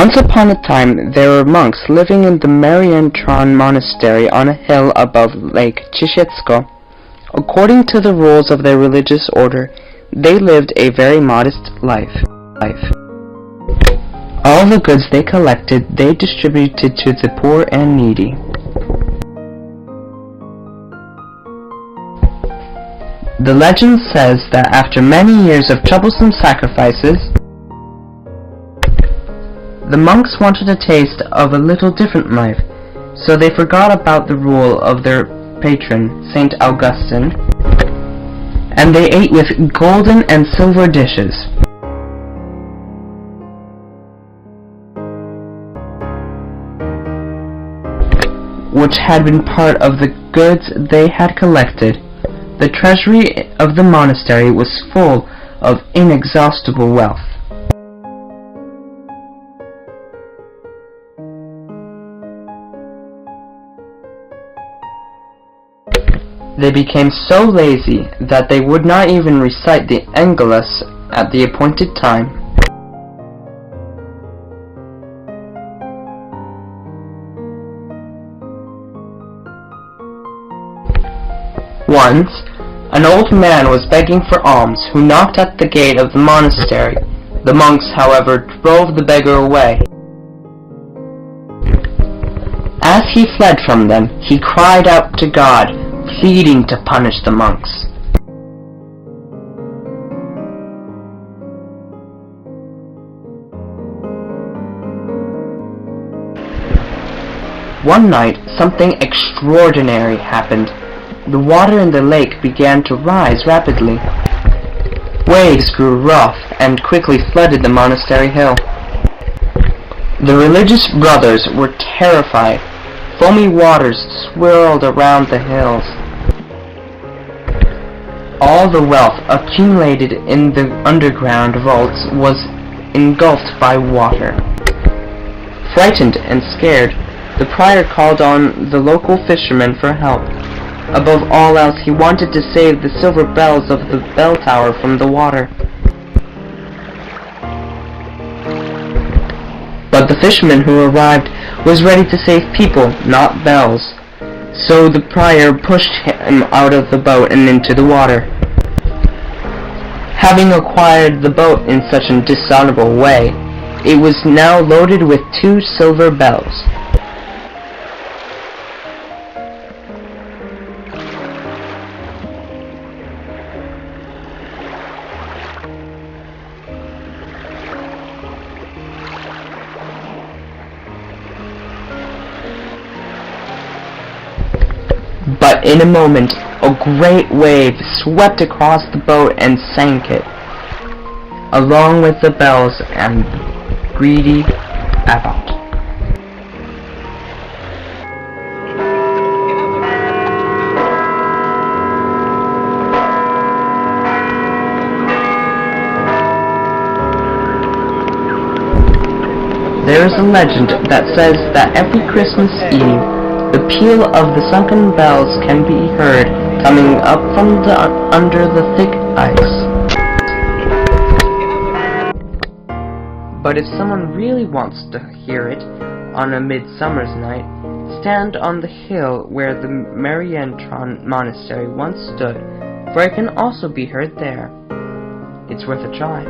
Once upon a time, there were monks living in the Marientron monastery on a hill above Lake Trzesiecko. According to the rules of their religious order, they lived a very modest life. All the goods they collected, they distributed to the poor and needy. The legend says that after many years of troublesome sacrifices, the monks wanted a taste of a little different life, so they forgot about the rule of their patron, Saint Augustine, and they ate with golden and silver dishes. Which had been part of the goods they had collected. The treasury of the monastery was full of inexhaustible wealth. They became so lazy that they would not even recite the angelus at the appointed time. Once, an old man was begging for alms who knocked at the gate of the monastery. The monks, however, drove the beggar away. As he fled from them, he cried out to God, pleading to punish the monks. One night, something extraordinary happened. The water in the lake began to rise rapidly. Waves grew rough and quickly flooded the monastery hill. The religious brothers were terrified. Foamy waters swirled around the hills. All the wealth accumulated in the underground vaults was engulfed by water. Frightened and scared, the prior called on the local fishermen for help. Above all else, he wanted to save the silver bells of the bell tower from the water. But the fisherman who arrived was ready to save people, not bells. So the prior pushed him out of the boat and into the water. Having acquired the boat in such a dishonorable way, it was now loaded with 2 silver bells. But in a moment, a great wave swept across the boat and sank it, along with the bells and the greedy abbot. There is a legend that says that every Christmas Eve, the peal of the sunken bells can be heard coming up from under the thick ice. But if someone really wants to hear it on a midsummer's night, stand on the hill where the Marientron monastery once stood, for it can also be heard there. It's worth a try.